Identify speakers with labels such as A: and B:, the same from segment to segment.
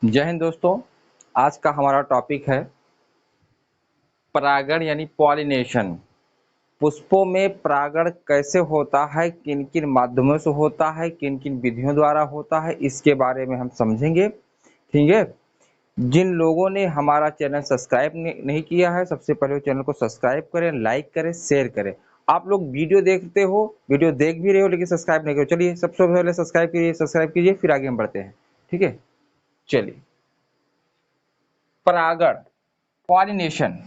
A: जय हिंद दोस्तों। आज का हमारा टॉपिक है परागण यानी पॉलिनेशन। पुष्पों में परागण कैसे होता है, किन किन माध्यमों से होता है, किन किन विधियों द्वारा होता है, इसके बारे में हम समझेंगे। ठीक है। जिन लोगों ने हमारा चैनल सब्सक्राइब नहीं किया है, सबसे पहले चैनल को सब्सक्राइब करें, लाइक करें, शेयर करें। आप लोग वीडियो देखते हो, वीडियो देख भी रहे हो लेकिन सब्सक्राइब नहीं करो। चलिए सबसे पहले सब्सक्राइब कीजिए, फिर आगे हम बढ़ते हैं। ठीक है, चलिए। परागण, पॉलिनेशन,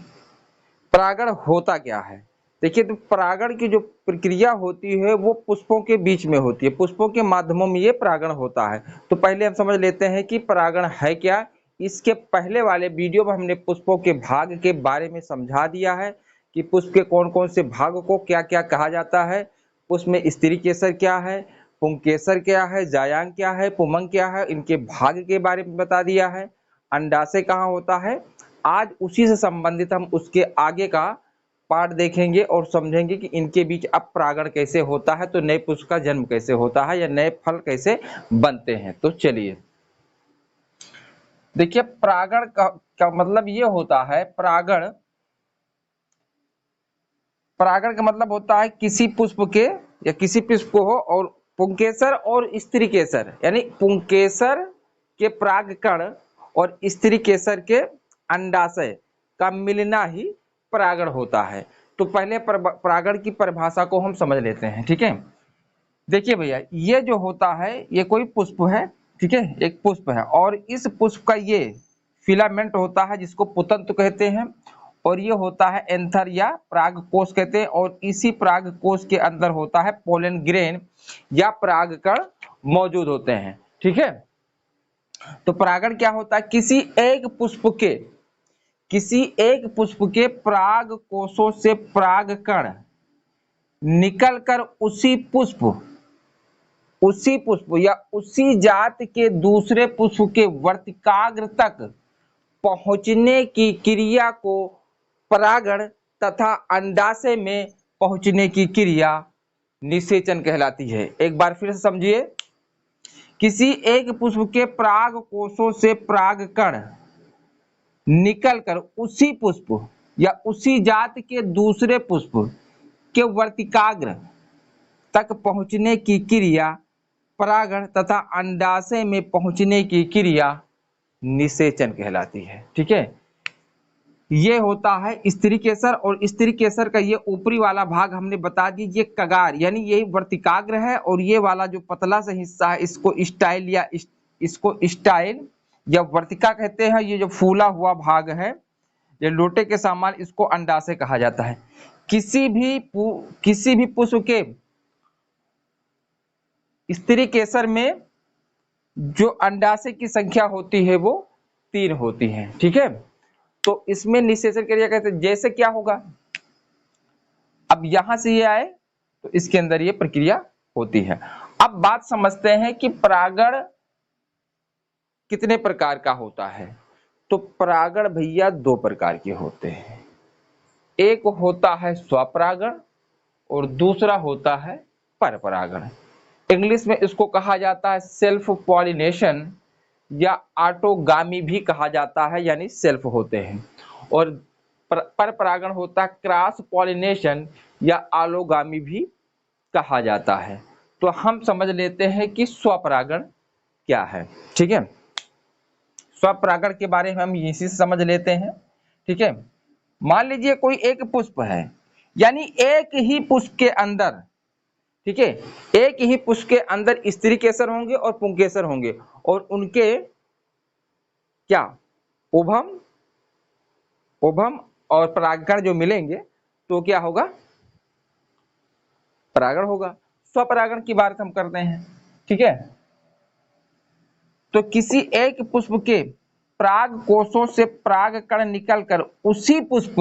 A: परागण होता क्या है? देखिए, तो परागण की जो प्रक्रिया होती है वो पुष्पों के बीच में होती है, पुष्पों के माध्यमों में ये परागण होता है। तो पहले हम समझ लेते हैं कि परागण है क्या। इसके पहले वाले वीडियो में हमने पुष्पों के भाग के बारे में समझा दिया है कि पुष्प के कौन कौन से भाग को क्या क्या कहा जाता है। पुष्प में स्त्री केसर क्या है, पुंकेसर क्या है, जायांग क्या है, पुमंग क्या है, इनके भाग के बारे में बता दिया है। अंडाशय कहाँ होता है, आज उसी से संबंधित हम उसके आगे का पार्ट देखेंगे और समझेंगे कि इनके बीच अब परागण कैसे होता है, तो नए पुष्प का जन्म कैसे होता है या नए फल कैसे बनते हैं। तो चलिए देखिए, परागण का मतलब ये होता है, परागण परागण का मतलब होता है किसी पुष्प के या किसी पुष्प को हो और पुंकेसर और स्त्री केसर, यानी पुंकेसर के परागकण और स्त्री केसर के अंडाशय का मिलना ही परागण होता है। तो पहले परागण की परिभाषा को हम समझ लेते हैं। ठीक है, देखिए भैया, ये जो होता है ये कोई पुष्प है। ठीक है, एक पुष्प है और इस पुष्प का ये फिलामेंट होता है जिसको पुतंतु कहते हैं, और ये होता है एंथर या परागकोश कहते हैं, और इसी परागकोश के अंदर होता है पोलन ग्रेन या परागकण मौजूद होते हैं। ठीक है, तो परागण क्या होता है, किसी एक पुष्प के पराग कोशों से परागकण निकलकर उसी पुष्प या उसी जात के दूसरे पुष्प के वर्तिकाग्र तक पहुंचने की क्रिया को परागण तथा अंडाशय में पहुंचने की क्रिया निषेचन कहलाती है। एक बार फिर से समझिए, किसी एक पुष्प के पराग कोशों से परागकण निकलकर उसी पुष्प या उसी जात के दूसरे पुष्प के वर्तिकाग्र तक पहुंचने की क्रिया परागण तथा अंडाशय में पहुंचने की क्रिया निषेचन कहलाती है। ठीक है, ये होता है स्त्री केसर, और स्त्री केसर का ये ऊपरी वाला भाग हमने बता दी, ये कगार यानी यही वर्तिकाग्र है, और ये वाला जो पतला सा हिस्सा है इसको स्टाइल या वर्तिका कहते हैं। ये जो फूला हुआ भाग है, ये लोटे के समान, इसको अंडाशय कहा जाता है। किसी भी पुष्प के स्त्री केसर में जो अंडाशय की संख्या होती है वो 3 होती है। ठीक है, तो इसमें निषेचन क्रिया कहते हैं। जैसे क्या होगा, अब यहां से ये आए तो इसके अंदर ये प्रक्रिया होती है। अब बात समझते हैं कि परागण कितने प्रकार का होता है। तो परागण भैया 2 प्रकार के होते हैं, एक होता है स्वपरागण और दूसरा होता है परपरागण। इंग्लिश में इसको कहा जाता है सेल्फ पॉलिनेशन या ऑटोगामी भी कहा जाता है, यानी सेल्फ होते हैं। और पर परागण होता है क्रॉस पॉलिनेशन या आलोगामी भी कहा जाता है। तो हम समझ लेते हैं कि स्वपरागण क्या है। ठीक है, स्वपरागण के बारे में हम इसी से समझ लेते हैं। ठीक है, मान लीजिए कोई एक पुष्प है, यानी एक ही पुष्प के अंदर, ठीक है, एक ही पुष्प के अंदर स्त्री केसर होंगे और पुंकेसर होंगे, और उनके क्या ओभम और परागकण जो मिलेंगे तो क्या होगा, परागण होगा। स्वपरागण की बात हम करते हैं। ठीक है, तो किसी एक पुष्प के पराग कोशों से परागकण निकलकर उसी पुष्प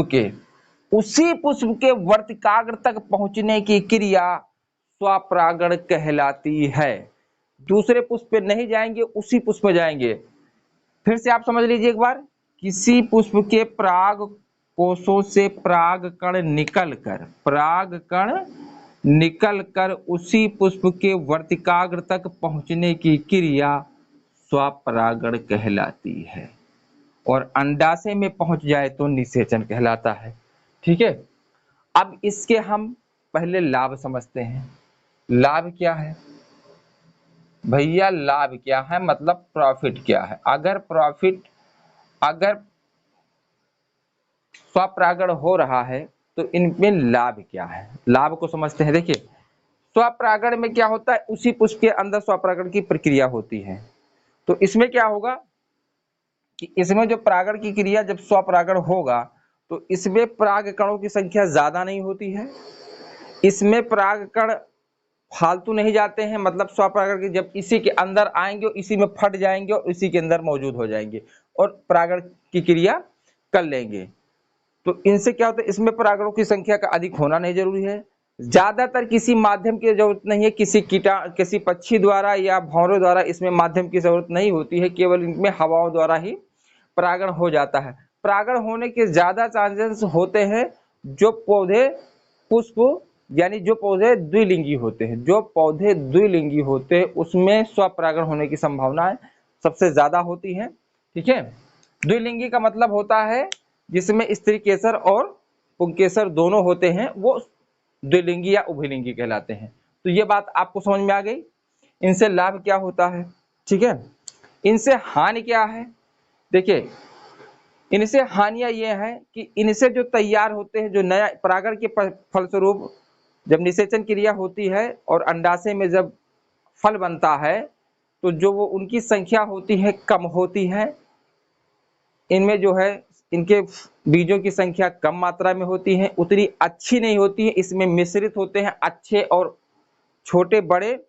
A: के वर्तिकाग्र तक पहुंचने की क्रिया स्वपरागण कहलाती है। दूसरे पुष्प पे नहीं जाएंगे, उसी पुष्प में जाएंगे। फिर से आप समझ लीजिए एक बार, किसी पुष्प के पराग कोशों से परागकण निकलकर उसी पुष्प के वर्तिकाग्र तक पहुंचने की क्रिया स्वपरागण कहलाती है, और अंडाशय में पहुंच जाए तो निषेचन कहलाता है। ठीक है, अब इसके हम पहले लाभ समझते हैं। लाभ क्या है भैया? लाभ क्या है मतलब प्रॉफिट क्या है? अगर स्वपरागण हो रहा है तो इनमें लाभ क्या है, लाभ को समझते हैं। देखिए, स्वपरागण में क्या होता है, उसी पुष्प के अंदर स्वपरागण की प्रक्रिया होती है। तो इसमें क्या होगा कि इसमें जो परागण की क्रिया, जब स्वपरागण होगा तो इसमें परागकणों की संख्या ज्यादा नहीं होती है, इसमें परागकण फालतू नहीं जाते हैं, मतलब स्वपरागण के जब इसी के अंदर आएंगे और इसी में फट जाएंगे और इसी के अंदर मौजूद हो जाएंगे और परागण की क्रिया कर लेंगे। तो इनसे क्या होता है, इसमें परागणों की संख्या का अधिक होना नहीं जरूरी है, ज्यादातर किसी माध्यम की जरूरत नहीं है, किसी पक्षी द्वारा या भंवरों द्वारा इसमें माध्यम की जरूरत नहीं होती है, केवल इनमें हवाओं द्वारा ही परागण हो जाता है। परागण होने के ज्यादा चांसेस होते हैं जो पौधे पुष्प यानी जो पौधे द्विलिंगी होते हैं, जो पौधे द्विलिंगी होते हैं उसमें स्वपरागण होने की संभावना सबसे ज्यादा होती है। ठीक है, द्विलिंगी का मतलब होता है जिसमें स्त्री केसर और पुंकेसर दोनों होते हैं, वो द्विलिंगी या उभयलिंगी कहलाते हैं। तो ये बात आपको समझ में आ गई। इनसे लाभ क्या होता है? ठीक है, इनसे हानि क्या है? देखिए, इनसे हानियां ये हैं कि इनसे जो तैयार होते हैं, जो नया परागण के फलस्वरूप जब निषेचन क्रिया होती है और अंडाशय में जब फल बनता है तो जो वो उनकी संख्या होती है कम होती है, इनमें जो है इनके बीजों की संख्या कम मात्रा में होती है, उतनी अच्छी नहीं होती है, इसमें मिश्रित होते हैं, अच्छे और छोटे बड़े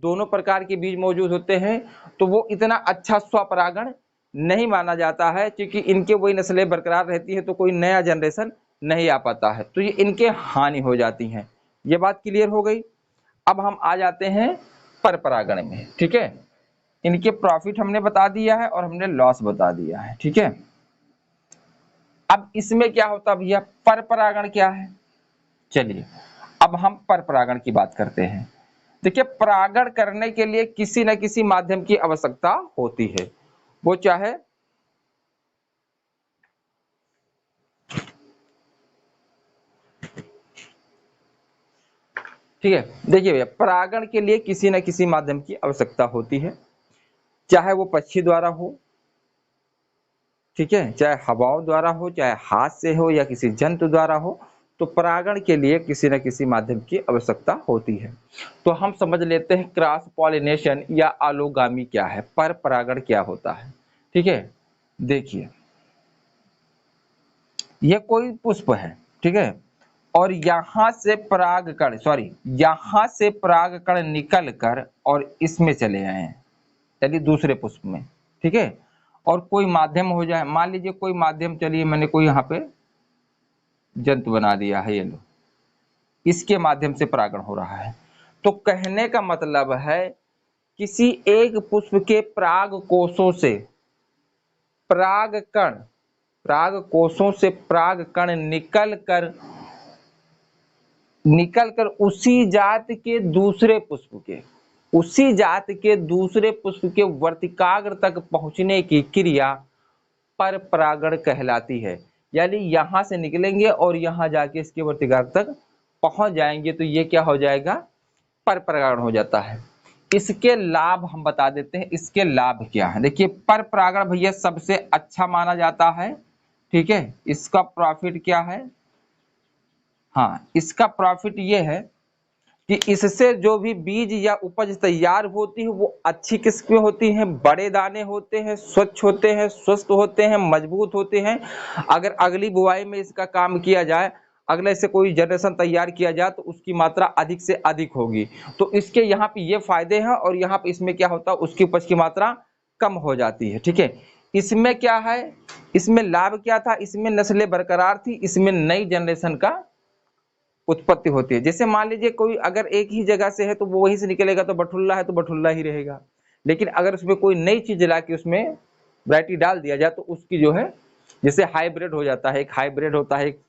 A: दोनों प्रकार के बीज मौजूद होते हैं। तो वो इतना अच्छा स्वपरागण नहीं माना जाता है, क्योंकि इनके वही नस्लें बरकरार रहती है तो कोई नया जनरेशन नहीं आ पाता है, तो ये इनके हानि हो जाती हैं। ये बात क्लियर हो गई। अब हम आ जाते हैं पर परागण में। ठीक है, इनके प्रॉफिट हमने बता दिया है और हमने लॉस बता दिया है। ठीक है, अब इसमें क्या होता है भैया, पर परागण क्या है? चलिए अब हम पर परागण की बात करते हैं। देखिए, परागण करने के लिए किसी न किसी माध्यम की आवश्यकता होती है, वो चाहे ठीक है, देखिए भैया, परागण के लिए किसी न किसी माध्यम की आवश्यकता होती है, चाहे वो पक्षी द्वारा हो, ठीक है, चाहे हवाओं द्वारा हो, चाहे हाथ से हो या किसी जंतु द्वारा हो, तो परागण के लिए किसी न किसी माध्यम की आवश्यकता होती है। तो हम समझ लेते हैं क्रॉस पॉलिनेशन या आलोगामी क्या है, पर परागण क्या होता है। ठीक है, देखिए, यह कोई पुष्प है, ठीक है, और यहां से परागकण निकल कर और इसमें चले आए हैं, यानी दूसरे पुष्प में। ठीक है, और कोई माध्यम हो जाए, मान लीजिए कोई माध्यम, चलिए मैंने कोई यहाँ पे जंतु बना दिया है, ये लो, इसके माध्यम से परागण हो रहा है। तो कहने का मतलब है किसी एक पुष्प के पराग कोशों से परागकण निकल कर उसी जात के दूसरे पुष्प के वर्तिकाग्र तक पहुंचने की क्रिया पर परागण कहलाती है। यानी यहां से निकलेंगे और यहां जाके इसके वर्तिकाग्र तक पहुंच जाएंगे, तो ये क्या हो जाएगा, पर परागण हो जाता है। इसके लाभ हम बता देते हैं, इसके लाभ क्या है। देखिए, पर परागण भैया सबसे अच्छा माना जाता है। ठीक है, इसका प्रॉफिट क्या है? हाँ, इसका प्रॉफिट ये है कि इससे जो भी बीज या उपज तैयार होती है वो अच्छी किस्म की होती हैं, बड़े दाने होते हैं, स्वच्छ होते हैं, स्वस्थ होते हैं, मजबूत होते हैं। अगर अगली बुआई में इसका काम किया जाए, अगले से कोई जनरेशन तैयार किया जाए, तो उसकी मात्रा अधिक से अधिक होगी। तो इसके यहाँ पे ये फायदे हैं, और यहाँ पे इसमें क्या होता है, उसकी उपज की मात्रा कम हो जाती है। ठीक है, इसमें क्या है, इसमें लाभ क्या था, इसमें नस्लें बरकरार थी, इसमें नई जनरेशन का उत्पत्ति होती है। जैसे मान लीजिए कोई अगर एक ही जगह से है तो वो वहीं से निकलेगा, तो बठुल्ला है तो बठुल्ला ही रहेगा। लेकिन अगर उसमें कोई नई चीज ला के उसमें वैरायटी डाल दिया जाए तो उसकी जो है, जैसे हाइब्रिड हो जाता है, एक हाइब्रिड होता है, एक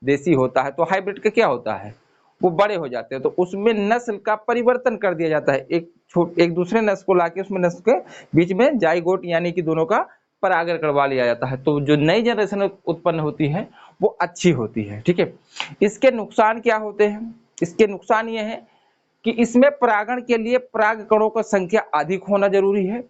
A: देसी होता है। तो हाइब्रिड का क्या होता है, वो बड़े हो जाते हैं, तो उसमें नस्ल का परिवर्तन कर दिया जाता है। एक एक दूसरे नस्ल को लाके उसमें नस्ल के बीच में जाइगोट यानी कि दोनों का परागण करवा लिया जाता है, तो जो नई जनरेशन उत्पन्न होती है वो अच्छी होती है। ठीक है, इसके नुकसान क्या होते हैं? इसके नुकसान ये है कि इसमें परागण के लिए पराग कणों की संख्या अधिक होना जरूरी है,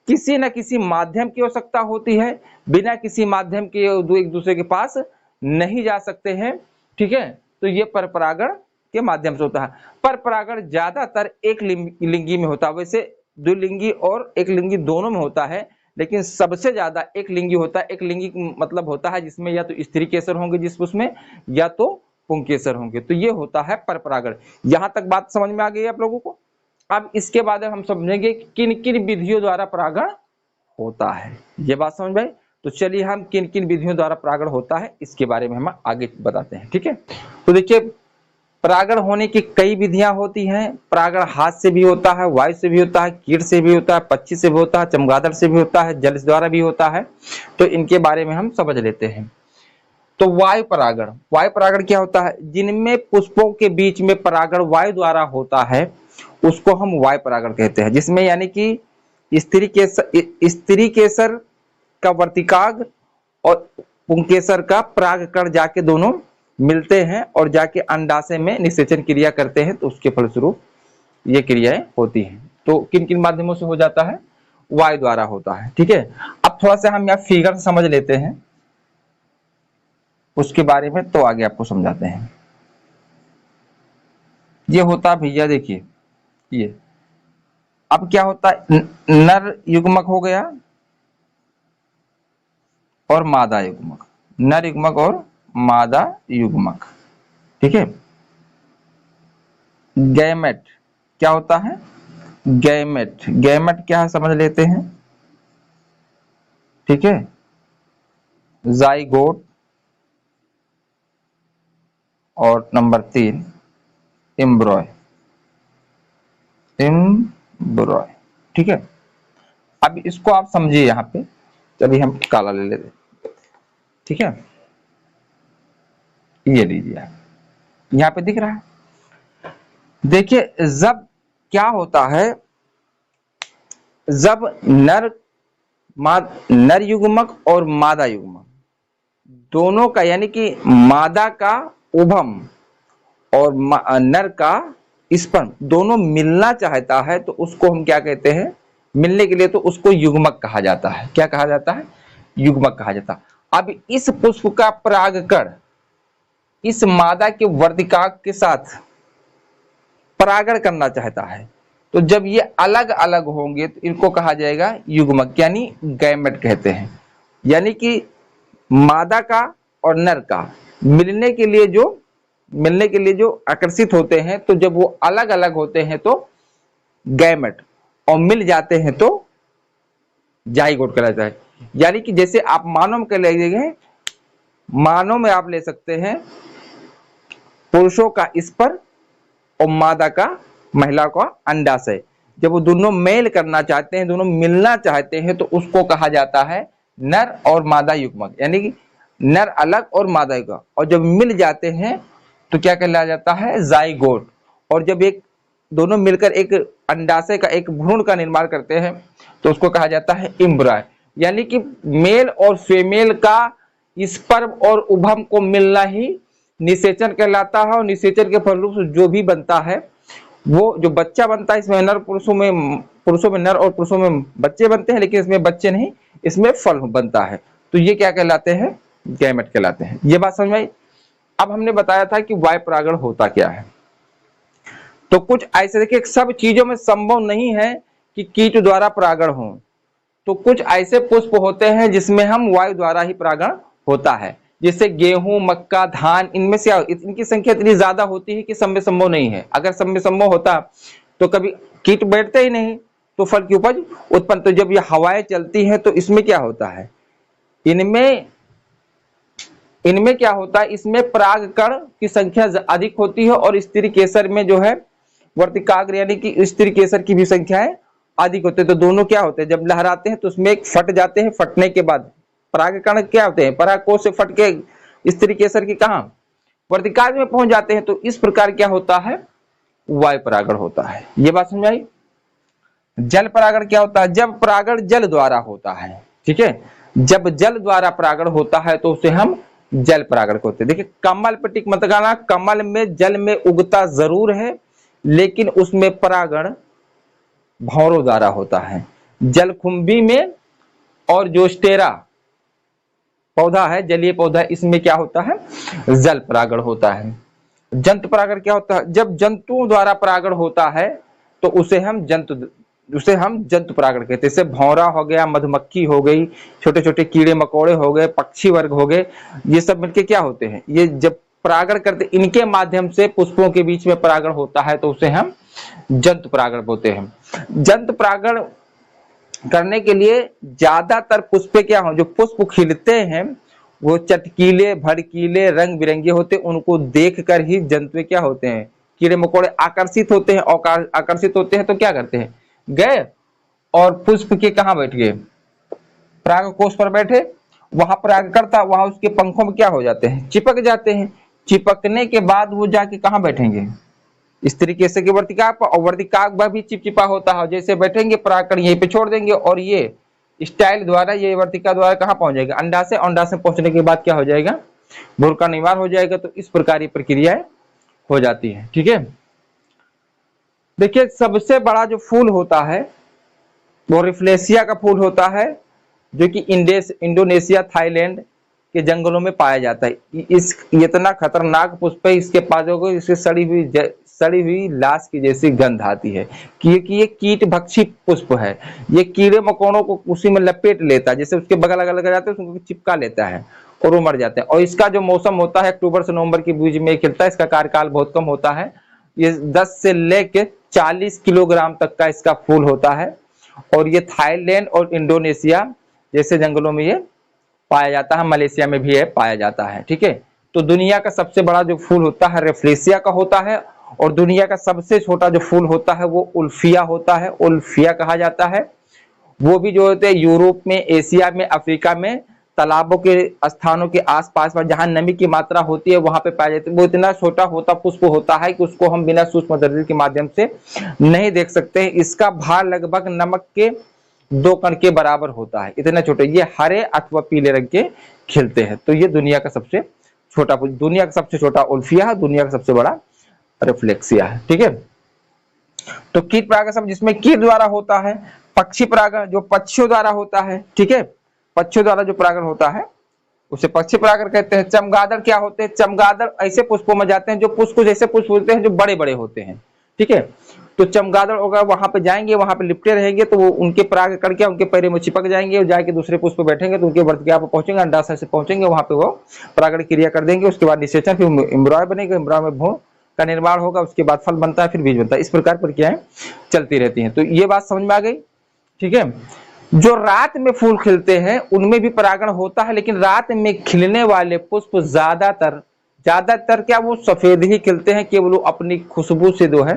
A: किसी न किसी माध्यम की आवश्यकता होती है, बिना किसी माध्यम के एक दूसरे के पास नहीं जा सकते हैं। ठीक है, तो ये पर परागण के माध्यम से होता है। पर परागण ज्यादातर एक लिंगी में होता है, वैसे द्विलिंगी और एक लिंगी दोनों में होता है, लेकिन सबसे ज्यादा एक लिंगी होता है। एक लिंगी मतलब होता है जिसमें या तो स्त्री केसर होंगे जिस उसमें, या तो पुंकेसर होंगे, तो ये होता है पर परागण। यहां तक बात समझ में आ गई आप लोगों को? अब इसके बाद हम समझेंगे किन किन विधियों द्वारा परागण होता है। ये बात समझ में? तो चलिए हम किन किन विधियों द्वारा परागण होता है इसके बारे में हम आगे बताते हैं। ठीक है, तो देखिए परागण होने की कई विधियां होती हैं। परागण हाथ से भी होता है, वायु से भी होता है, कीट से भी होता है, पक्षी से भी होता है, चमगादड़ से भी होता है, जल द्वारा भी होता है। तो इनके बारे में हम समझ लेते हैं। तो वायु परागण, वायु परागण क्या होता है? जिनमें पुष्पों के बीच में परागण वायु द्वारा होता है उसको हम वायु परागण कहते हैं, जिसमें यानी कि स्त्री केसर का वर्तिकाग्र और पुंकेसर का परागकण जाके दोनों मिलते हैं और जाके अंडाशय में निषेचन क्रिया करते हैं, तो उसके फलस्वरूप ये क्रियाएं होती हैं। तो किन किन माध्यमों से हो जाता है? वायु द्वारा होता है। ठीक है, अब थोड़ा सा हम यहाँ फिगर से समझ लेते हैं उसके बारे में, तो आगे आपको समझाते हैं। ये होता भैया देखिए, ये अब क्या होता है, नर युग्मक हो गया और मादा युग्मक, नर युग्मक और मादा युग्मक। ठीक है, गैमेट क्या होता है? गैमेट, गैमेट क्या है समझ लेते हैं। ठीक है, जाइगोट और नंबर 3 एम्ब्रॉय, एम्ब्रॉय। ठीक है, अब इसको आप समझिए यहाँ पे, चलिए हम काला ले लेते। ठीक है, ये लीजिए आप, यहाँ पे दिख रहा है। देखिए जब क्या होता है, जब नर युग्मक और मादा युग्मक दोनों का यानी कि मादा का उभम और नर का स्पर्म दोनों मिलना चाहता है, तो उसको हम क्या कहते हैं? मिलने के लिए तो उसको युग्मक कहा जाता है। क्या कहा जाता है? युग्मक कहा जाता है। अब इस पुष्प का परागकण इस मादा के वर्तिकाग्र के साथ परागण करना चाहता है, तो जब ये अलग अलग होंगे तो इनको कहा जाएगा युग्मक, यानी गैमेट कहते हैं। यानी कि मादा का और नर का मिलने के लिए जो आकर्षित होते हैं, तो जब वो अलग अलग होते हैं तो गैमेट, और मिल जाते हैं तो जाइगोट कहलाता है। यानी कि जैसे आप मानव में ले लीजिए, मानव में आप ले सकते हैं पुरुषों का स्पर्म और मादा का, महिला का अंडाशय, जब वो दोनों मेल करना चाहते हैं, दोनों मिलना चाहते हैं, तो उसको कहा जाता है नर और मादा युग्मक, यानी कि नर अलग और मादा युग्मक। और जब मिल जाते हैं तो क्या कहलाया जाता है? जाइगोट। और जब एक दोनों मिलकर एक अंडाशय का, एक भ्रूण का निर्माण करते हैं, तो उसको कहा जाता है एम्ब्रॉय। यानी कि मेल और फीमेल का स्पर्म और उभम को मिलना ही निषेचन कहलाता है। और निषेचन के फलस्वरूप से जो भी बनता है, वो जो बच्चा बनता है, इसमें नर पुरुषों में नर और पुरुषों में बच्चे बनते हैं, लेकिन इसमें बच्चे नहीं, इसमें फल बनता है। तो ये क्या कहलाते हैं? गैमेट कहलाते हैं। ये बात समझ में आई? अब हमने बताया था कि वायु परागण होता क्या है। तो कुछ ऐसे देखिए, सब चीजों में संभव नहीं है कि कीट द्वारा परागण हो, तो कुछ ऐसे पुष्प होते हैं जिसमें हम वायु द्वारा ही परागण होता है, जैसे गेहूं, मक्का, धान। इनमें से इनकी संख्या इतनी ज्यादा होती है कि सब में संभव नहीं है। अगर सब में संभव होता तो कभी कीट बैठते ही नहीं, तो फल की उपज उत्पन्न। तो जब ये हवाएं चलती हैं तो इसमें क्या होता है? इनमें क्या होता है? इसमें परागकण की संख्या अधिक होती है, और स्त्री केसर में जो है वर्तिकाग्र यानी कि स्त्री केसर की भी संख्याएं अधिक होते हैं। तो दोनों क्या होते हैं? जब लहराते हैं तो उसमें एक फट जाते हैं, फटने के बाद परागकण क्या होते हैं? परागकोश से फट के स्त्री केसर की कहां? वर्तिकाग्र में पहुंच जाते हैं। तो इस प्रकार क्या होता है? वायु परागण होता है। ये बात समझ आई? जल परागण क्या होता है? जब परागण जल द्वारा होता है, ठीक है, जब जल द्वारा परागण होता है तो उसे हम जल परागण कहते हैं। देखिए कमल पे टिक मत लगाना, कमल में जल में उगता जरूर है लेकिन उसमें परागण भंवरों द्वारा होता है। जलकुंभी में और जोस्टेरा पौधा है, जलीय पौधा, इसमें क्या होता है? जल परागण होता है। जंतु परागण क्या होता है? जब जंतुओं द्वारा परागण होता है तो उसे हम जंतु परागण कहते हैं। जैसे भौरा हो गया, मधुमक्खी हो गई, छोटे छोटे कीड़े मकोड़े हो गए, पक्षी वर्ग हो गए, ये सब मिलके क्या होते हैं? ये जब परागण करते, इनके माध्यम से पुष्पों के बीच में परागण होता है तो उसे हम जंतु परागण बोलते हैं। जंतु परागण करने के लिए ज्यादातर पुष्प क्या हो, जो पुष्प खिलते हैं वो चटकीले भड़कीले रंग बिरंगे होते हैं, उनको देखकर ही जंतु क्या होते हैं? कीड़े मकोड़े आकर्षित होते हैं, और आकर्षित होते हैं तो क्या करते हैं? गए और पुष्प के कहां बैठ गए? पराग कोष पर बैठे, वहां पराग करता, वहां उसके पंखों में क्या हो जाते हैं? चिपक जाते हैं। चिपकने के बाद वो जाके कहां बैठेंगे? इस तरीके से कि वर्तिकाक पर, और वर्तिकाक पर भी चिपचिपा होता है, जैसे बैठेंगे परागकण यहीं पे छोड़ देंगे और ये स्टाइल द्वारा, ये वर्तिका द्वारा कहां पहुंच जाएगा? अंडाशय, अंडाशय पहुंचने के बाद क्या हो जाएगा? भ्रूण का निर्माण हो जाएगा। तो इस प्रकार ये प्रक्रियाएं हो जाती है, ठीक है। देखिए सबसे बड़ा जो फूल होता है वो रिफ्लेशिया का फूल होता है, जो कि इंडोनेशिया थाईलैंड के जंगलों में पाया जाता है। इस इतना खतरनाक पुष्प है, इसके पादों इससे सड़ी हुई लाश की जैसी गंध आती है, क्योंकि ये कीट भक्षी पुष्प है। ये कीड़े मकोड़ों को उसी में लपेट लेता है, जैसे उसके बगल लगा जाते हैं उसको चिपका लेता है और वो मर जाते हैं। और इसका जो मौसम होता है अक्टूबर से नवंबर के बीच में खिलता है। इसका कार्यकाल बहुत कम होता है, ये 10 से लेके 40 किलोग्राम तक का इसका फूल होता है। और ये थाईलैंड और इंडोनेशिया जैसे जंगलों में ये पाया जाता है, मलेशिया में भी ये पाया जाता है, ठीक है। तो दुनिया का सबसे बड़ा जो फूल होता है रेफ्लेशिया का होता है, और दुनिया का सबसे छोटा जो फूल होता है वो उल्फिया होता है, उल्फिया कहा जाता है। वो भी जो होते हैं यूरोप में, एशिया में, अफ्रीका में तालाबों के स्थानों के आसपास पर जहां नमी की मात्रा होती है वहां पे पाया जाता है। वो इतना छोटा होता पुष्प होता है कि उसको हम बिना सूक्ष्मदर्शी के माध्यम से नहीं देख सकते हैं। इसका भार लगभग नमक के 2 कण के बराबर होता है, इतने छोटे। ये हरे अथवा पीले रंग के खिलते हैं। तो ये दुनिया का सबसे छोटा उल्फिया है, दुनिया का सबसे बड़ा रिफ्लेक्सिया है, ठीक है। तो कीट परागण जिसमें कीट द्वारा होता है, पक्षी परागण जो पक्षियों द्वारा होता है, ठीक है, पक्षियों द्वारा जो परागण होता है उसे पक्षी परागण कहते हैं। चमगादड़ क्या होते हैं? चमगादड़ ऐसे पुष्पों में जाते हैं जो पुष्प जैसे पुष्प होते हैं जो बड़े बड़े होते हैं, ठीक है। तो चमगादड़ होगा वहां पे जाएंगे, वहां पे लिपटे रहेंगे, तो वो उनके पराग कण के उनके पैरों में चिपक जाएंगे और जाके दूसरे पुष्प पे बैठेंगे, तो उनके वर्तिका पर पहुंचेंगे, अंडाशय से पहुंचेंगे, वहां पे वो परागण क्रिया कर देंगे। उसके बाद निषेचन, फिर एम्ब्रॉय बनेगा, एम्ब्रॉय में भ्रूण का निर्माण होगा, उसके बाद फल बनता है, फिर बीज बनता है। इस प्रकार प्रक्रियाएं चलती रहती हैं। तो ये बात समझ में आ गई, ठीक है। जो रात में फूल खिलते हैं उनमें भी परागण होता है, लेकिन रात में खिलने वाले पुष्प ज्यादातर क्या वो सफेद ही खिलते हैं, केवल अपनी खुशबू से जो है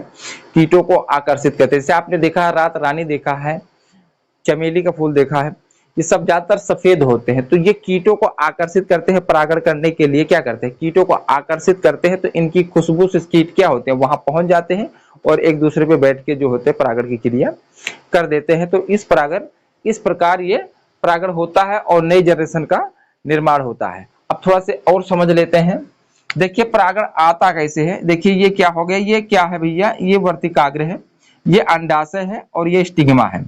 A: कीटों को आकर्षित करते हैं। जैसे आपने देखा है रात रानी देखा है, चमेली का फूल देखा है, ये सब ज्यादातर सफेद होते हैं। तो ये कीटों को आकर्षित करते हैं, परागण करने के लिए क्या करते हैं? कीटों को आकर्षित करते हैं। तो इनकी खुशबू से कीट क्या होते हैं? वहां पहुंच जाते हैं और एक दूसरे पे बैठ के जो होते हैं परागण की क्रिया कर देते हैं। तो इस प्रकार ये परागण होता है और नई जनरेशन का निर्माण होता है। अब थोड़ा से और समझ लेते हैं। देखिए परागण आता कैसे है। देखिए ये क्या हो गया, ये क्या है भैया? ये वर्तिकाग्र है, ये अंडाशय है और ये स्टिग्मा है,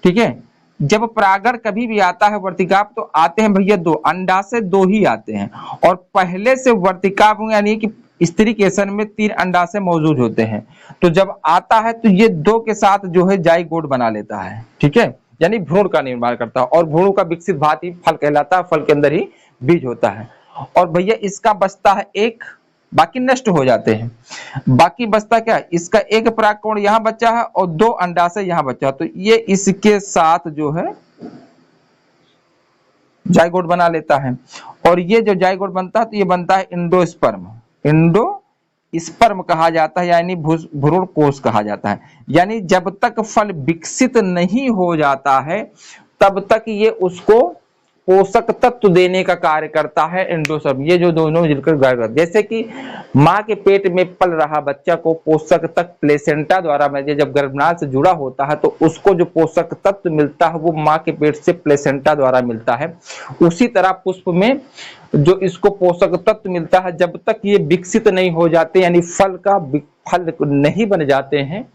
A: ठीक है। जब परागण कभी भी आता है वर्तिका, तो आते हैं भैया 2 अंडाशय, 2 ही आते हैं। और पहले से वर्तिका यानी कि स्त्री केशन में 3 अंडाशय मौजूद होते हैं। तो जब आता है तो ये 2 के साथ जो है जाइगोट बना लेता है, ठीक है, यानी भ्रूण का निर्माण करता है। और भ्रूण का विकसित भाती फल कहलाता है, फल के अंदर ही बीज होता है। और भैया इसका बचता है 1, बाकी नष्ट हो जाते हैं। बाकी बचता क्या? इसका 1 परागकण यहां बचा है और 2 अंडाशय यहां बचा, तो ये इसके साथ जो है जाइगोट बना लेता है। और ये जो जाइगोट बनता है तो ये बनता है इंडोस्पर्म कहा जाता है, यानी भ्रूण कोष कहा जाता है। यानी जब तक फल विकसित नहीं हो जाता है तब तक ये उसको पोषक तत्व देने का कार्य करता है एंडोसल्फान। ये जो दोनों मिलकर कार्य करते हैं, जैसे कि माँ के पेट में पल रहा बच्चा को पोषक तत्व प्लेसेंटा द्वारा जब गर्भनाल से जुड़ा होता है तो उसको जो पोषक तत्व मिलता है वो माँ के पेट से प्लेसेंटा द्वारा मिलता है। उसी तरह पुष्प में जो इसको पोषक तत्व मिलता है, जब तक ये विकसित नहीं हो जाते यानी फल नहीं बन जाते हैं,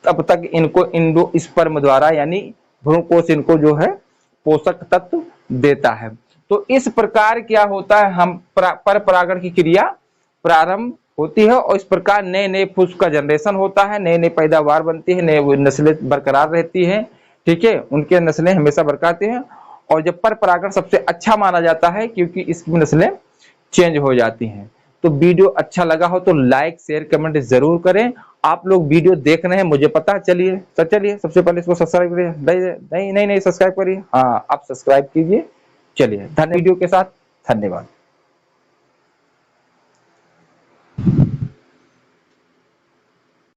A: तब तक इनको एंडोस्पर्म द्वारा यानी भ्रूणकोश इनको जो है पोषक तत्व देता है। तो इस प्रकार क्या होता है, हम पर परागण की क्रिया प्रारंभ होती है और इस प्रकार नए नए पुष्प का जनरेशन होता है, नए नए पैदावार बनती है, नए नस्लें बरकरार रहती है। ठीक है, उनके नस्लें हमेशा बरकरार हैं। और जब पर परागण सबसे अच्छा माना जाता है क्योंकि इसकी नस्लें चेंज हो जाती हैं। तो वीडियो अच्छा लगा हो तो लाइक शेयर कमेंट जरूर करें। आप लोग वीडियो देख रहे हैं मुझे पता है, चलिए सबसे पहले इसको सब्सक्राइब करिए। नहीं सब्सक्राइब करिए, हाँ आप सब्सक्राइब कीजिए। चलिए वीडियो के साथ धन्यवाद।